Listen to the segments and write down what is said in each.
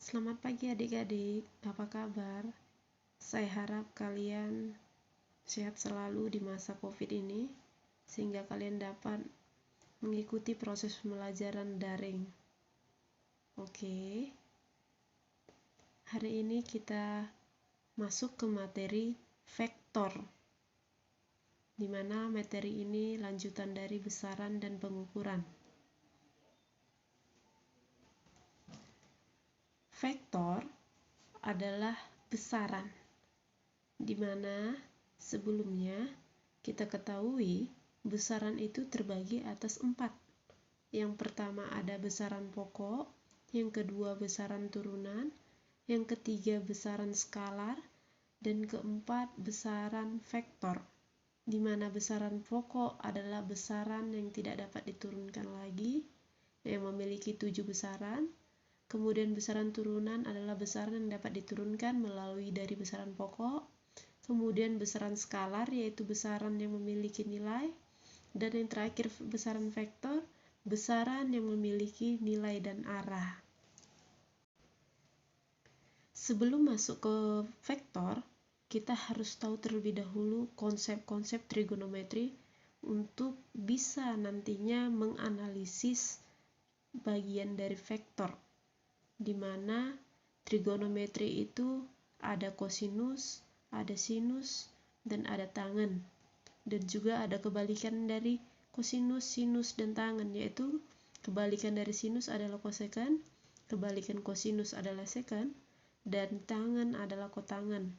Selamat pagi adik-adik, apa kabar? Saya harap kalian sehat selalu di masa COVID ini, sehingga kalian dapat mengikuti proses pembelajaran daring. Oke, hari ini kita masuk ke materi vektor, di mana materi ini lanjutan dari besaran dan pengukuran. Vektor adalah besaran, di mana sebelumnya kita ketahui besaran itu terbagi atas 4. Yang pertama ada besaran pokok, yang kedua besaran turunan, yang ketiga besaran skalar, dan keempat besaran vektor, di mana besaran pokok adalah besaran yang tidak dapat diturunkan lagi, yang memiliki 7 besaran. Kemudian besaran turunan adalah besaran yang dapat diturunkan melalui dari besaran pokok. Kemudian besaran skalar, yaitu besaran yang memiliki nilai. Dan yang terakhir besaran vektor, besaran yang memiliki nilai dan arah. Sebelum masuk ke vektor, kita harus tahu terlebih dahulu konsep-konsep trigonometri untuk bisa nantinya menganalisis bagian dari vektor, di mana trigonometri itu ada kosinus, ada sinus, dan ada tangen. Dan juga ada kebalikan dari kosinus, sinus, dan tangen, yaitu kebalikan dari sinus adalah kosekant, kebalikan kosinus adalah sekant, dan tangen adalah kotangen.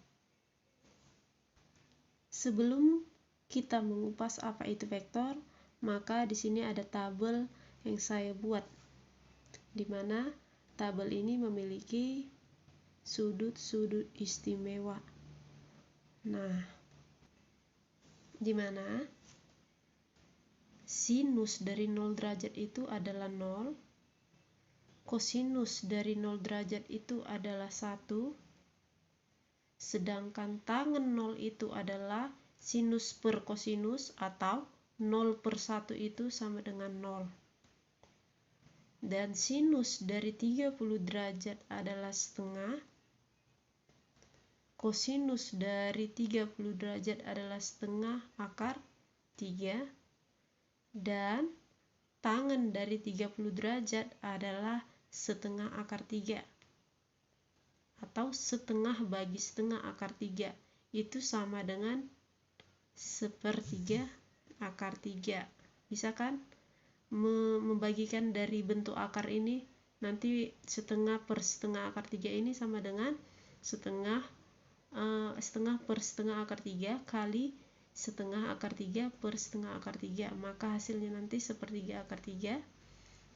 Sebelum kita mengupas apa itu vektor, maka di sini ada tabel yang saya buat, di mana tabel ini memiliki sudut-sudut istimewa. Nah, di mana sinus dari 0 derajat itu adalah 0, kosinus dari 0 derajat itu adalah 1, sedangkan tangen 0 itu adalah sinus per kosinus, atau 0 per 1 itu sama dengan 0. Dan sinus dari 30 derajat adalah setengah, kosinus dari 30 derajat adalah setengah akar 3, dan tangen dari 30 derajat adalah setengah akar 3, atau setengah bagi setengah akar 3, itu sama dengan 1/3 akar 3. Bisa kan? Membagikan dari bentuk akar ini, nanti setengah per setengah akar 3 ini sama dengan setengah per setengah akar 3 kali setengah akar 3 per setengah akar 3, maka hasilnya nanti 1/3 akar 3.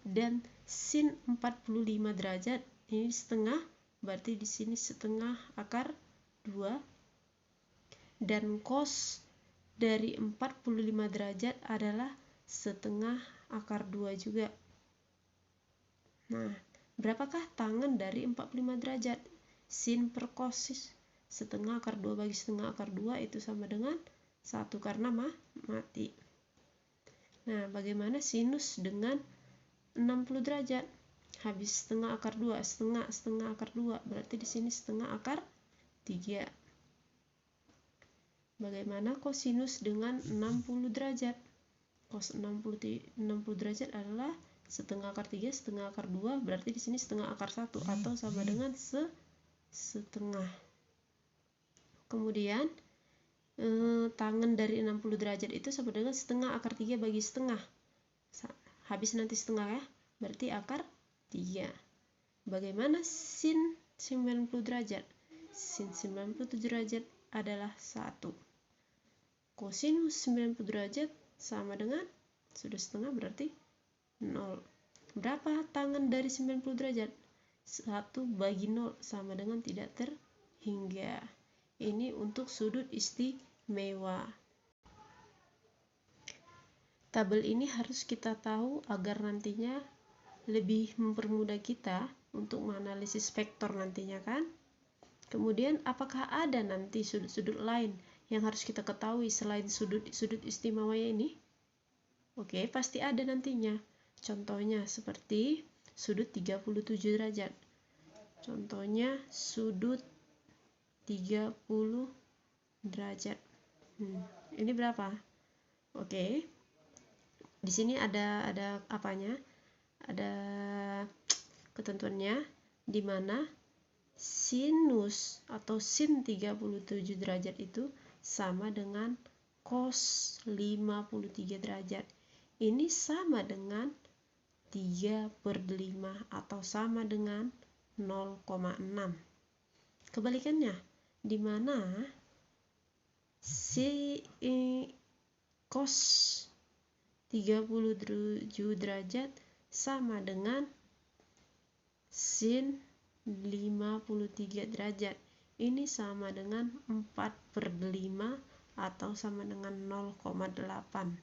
Dan sin 45 derajat ini setengah, berarti di sini setengah akar 2, dan cos dari 45 derajat adalah setengah akar 2 juga. Nah, berapakah tangen dari 45 derajat? Sin per cos setengah akar 2 bagi setengah akar 2 itu sama dengan 1 karena mati. Nah, bagaimana sinus dengan 60 derajat? Habis setengah akar 2, setengah akar 2, berarti di sini setengah akar 3. Bagaimana kosinus dengan 60 derajat? Cos 60 derajat adalah setengah akar 3, setengah akar 2, berarti di sini setengah akar 1, atau sama dengan setengah. Kemudian tangen dari 60 derajat itu sama dengan setengah akar 3 bagi setengah. Habis nanti setengah ya, berarti akar 3. Bagaimana sin 90 derajat? Sin 90 derajat adalah 1. Kosinus 90 derajat sama dengan, sudah setengah berarti 0. Berapa tangen dari 90 derajat? 1 bagi 0 sama dengan tidak terhingga. Ini untuk sudut istimewa. Tabel ini harus kita tahu agar nantinya lebih mempermudah kita untuk menganalisis vektor nantinya kan. Kemudian apakah ada nanti sudut-sudut lain yang harus kita ketahui selain sudut istimewa ini? Oke, pasti ada nantinya. Contohnya seperti sudut 37 derajat. Contohnya sudut 30 derajat. Ini berapa? Oke. Di sini ada apanya? Ada ketentuannya, di mana sinus atau sin 37 derajat itu sama dengan cos 53 derajat. Ini sama dengan 3/5 atau sama dengan 0,6. Kebalikannya, di mana cos 37 derajat sama dengan sin 53 derajat. Ini sama dengan 4/5 atau sama dengan 0,8.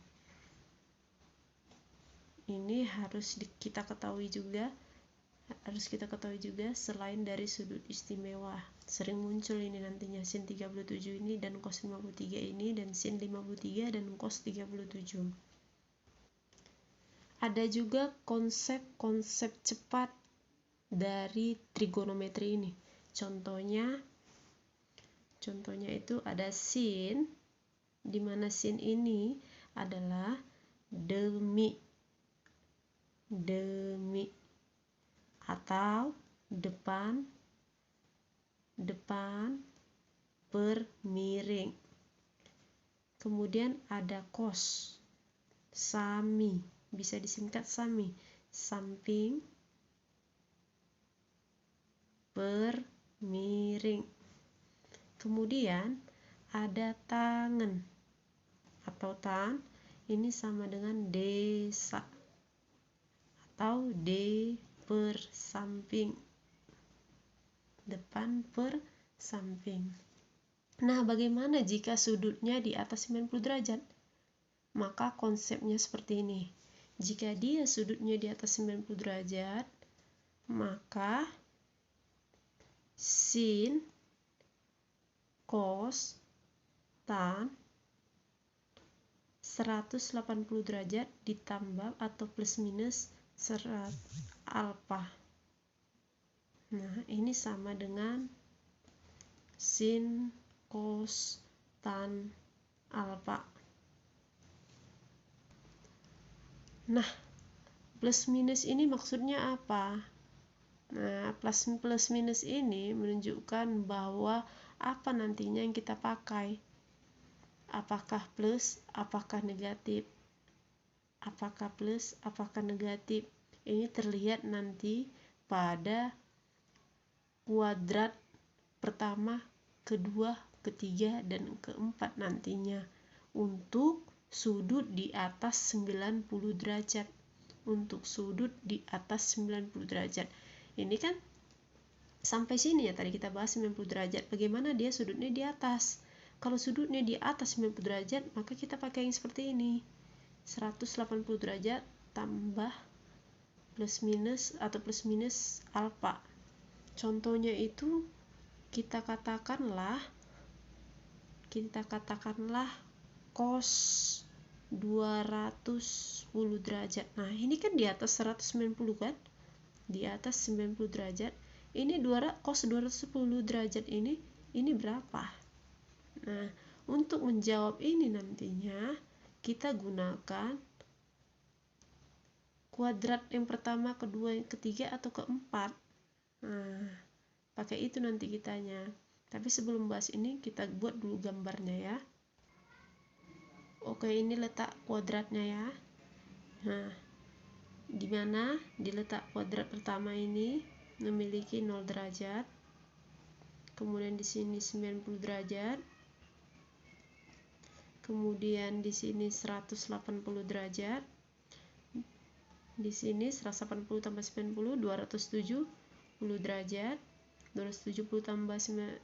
Ini harus kita ketahui juga selain dari sudut istimewa. Sering muncul ini nantinya sin 37 ini dan cos 53 ini, dan sin 53 dan cos 37. Ada juga konsep cepat dari trigonometri ini. Contohnya itu ada sin, di mana sin ini adalah demi atau depan per miring. Kemudian ada cos, sami, bisa disingkat sami, samping per miring. Kemudian ada tangen atau tan, ini sama dengan desa atau D per samping, depan per samping. Nah, bagaimana jika sudutnya di atas 90 derajat? Maka konsepnya seperti ini. Jika dia sudutnya di atas 90 derajat, maka sin, cos, tan 180 derajat ditambah atau plus minus serat alfa. Nah, ini sama dengan sin, cos, tan, alfa. Nah, plus minus ini maksudnya apa? Nah, plus minus ini menunjukkan bahwa apa nantinya yang kita pakai. Apakah plus, apakah negatif? Apakah plus, apakah negatif? Ini terlihat nanti pada kuadrat pertama, kedua, ketiga, dan keempat nantinya untuk sudut di atas 90 derajat. Untuk sudut di atas 90 derajat. Ini kan sampai sini ya, tadi kita bahas 90 derajat. Bagaimana dia sudutnya di atas? Kalau sudutnya di atas 90 derajat, maka kita pakai yang seperti ini. 180 derajat tambah plus minus atau plus minus alfa. Contohnya itu kita katakanlah cos 210 derajat. Nah, ini kan di atas 190 kan? Di atas 90 derajat. Ini cos 210 derajat ini berapa? Nah, untuk menjawab ini nantinya kita gunakan kuadrat yang pertama, kedua, yang ketiga, atau keempat. Nah, pakai itu nanti kitanya. Tapi sebelum bahas ini, kita buat dulu gambarnya ya. Oke, ini letak kuadratnya ya. Nah, di mana di letak kuadrat pertama ini memiliki 0 derajat. Kemudian di sini 90 derajat. Kemudian di sini 180 derajat. Di sini 180 tambah 90 270 derajat. 270 tambah 90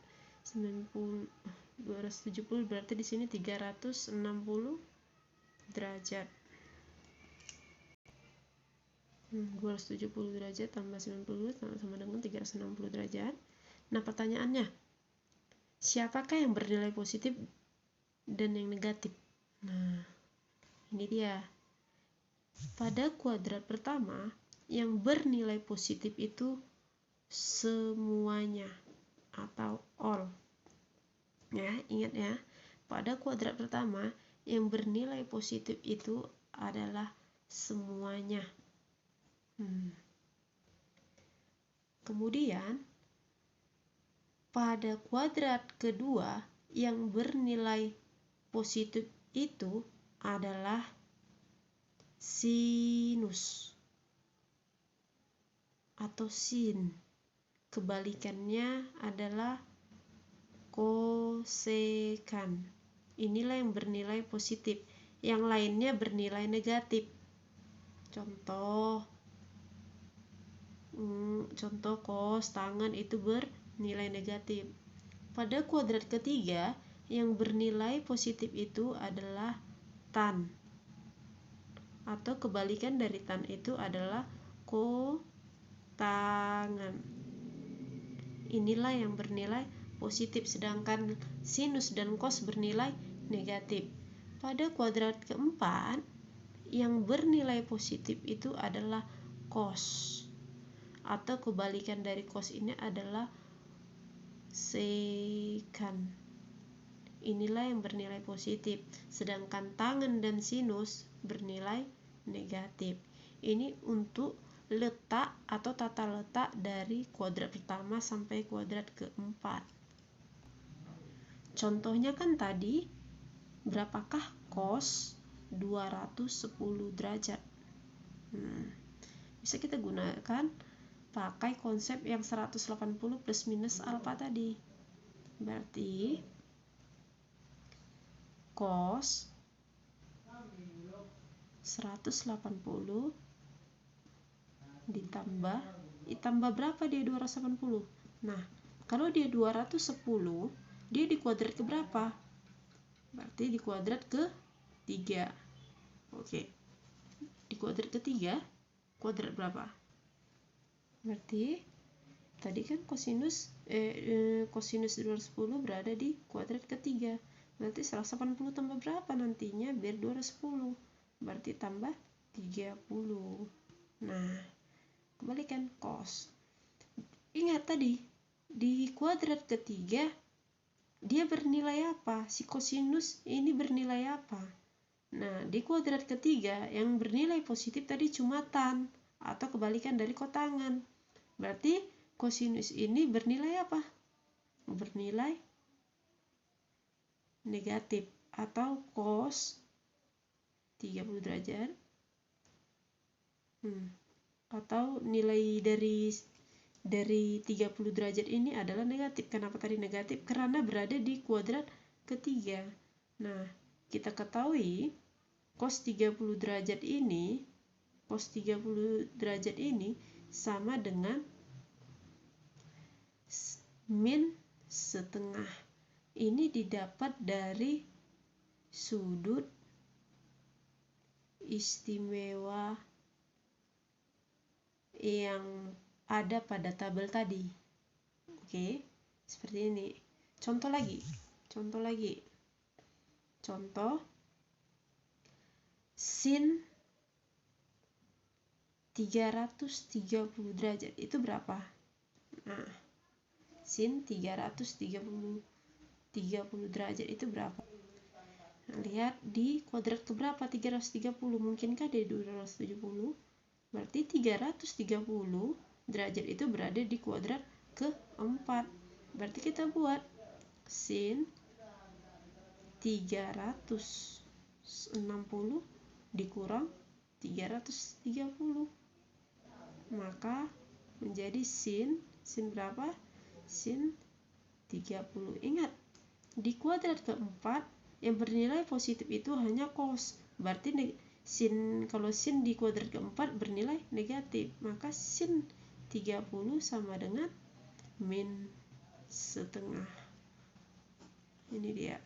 270 berarti di sini 360 derajat. 270 derajat tambah 90 sama dengan 360 derajat. Nah, pertanyaannya, siapakah yang bernilai positif dan yang negatif? Nah, ini dia. Pada kuadrat pertama, yang bernilai positif itu semuanya atau all. Ya, ingat ya, pada kuadrat pertama yang bernilai positif itu adalah semuanya. Kemudian pada kuadrat kedua yang bernilai positif itu adalah sinus atau sin. Kebalikannya adalah kosekan. Inilah yang bernilai positif. Yang lainnya bernilai negatif. Contoh cos tangan itu bernilai negatif. Pada kuadrat ketiga yang bernilai positif itu adalah tan. Atau kebalikan dari tan itu adalah kotangan. Inilah yang bernilai positif, sedangkan sinus dan cos bernilai negatif. Pada kuadrat keempat yang bernilai positif itu adalah cos. Atau kebalikan dari cos ini adalah sekan. Inilah yang bernilai positif, sedangkan tangen dan sinus bernilai negatif. Ini untuk letak atau tata letak dari kuadrat pertama sampai kuadrat keempat. Contohnya kan tadi, berapakah cos 210 derajat? Bisa kita gunakan pakai konsep yang 180 plus minus alfa tadi. Berarti cos 180 ditambah berapa dia 280? Nah, kalau dia 210, dia di kuadrat ke berapa? Berarti di kuadrat ke 3. Oke. Di kuadrat ketiga, kuadrat berapa? Berarti tadi kan kosinus 210 berada di kuadrat ketiga. Berarti 180 tambah berapa nantinya biar 210? Berarti tambah 30. Nah, kembalikan cos. Ingat tadi, di kuadrat ketiga dia bernilai apa? Si kosinus ini bernilai apa? Nah, di kuadrat ketiga yang bernilai positif tadi cuma tan atau kebalikan dari kotangan. Berarti kosinus ini bernilai apa? Bernilai negatif atau cos 30 derajat. Atau nilai dari 30 derajat ini adalah negatif. Kenapa tadi negatif? Karena berada di kuadrat ketiga. Nah, kita ketahui cos 30 derajat ini sama dengan min setengah. Ini didapat dari sudut istimewa yang ada pada tabel tadi. Oke, seperti ini. Contoh lagi. Contoh sin 330 derajat itu berapa? Nah, sin 330 derajat itu berapa? Nah, lihat di kuadrat keberapa 330? Mungkinkah di 270? Berarti 330 derajat itu berada di kuadrat keempat. Berarti kita buat sin 360 dikurang 330. Maka menjadi sin berapa? Sin 30. Ingat, di kuadrat keempat yang bernilai positif itu hanya cos. Berarti kalau sin di kuadrat keempat bernilai negatif, maka sin 30 sama dengan min setengah. Ini dia.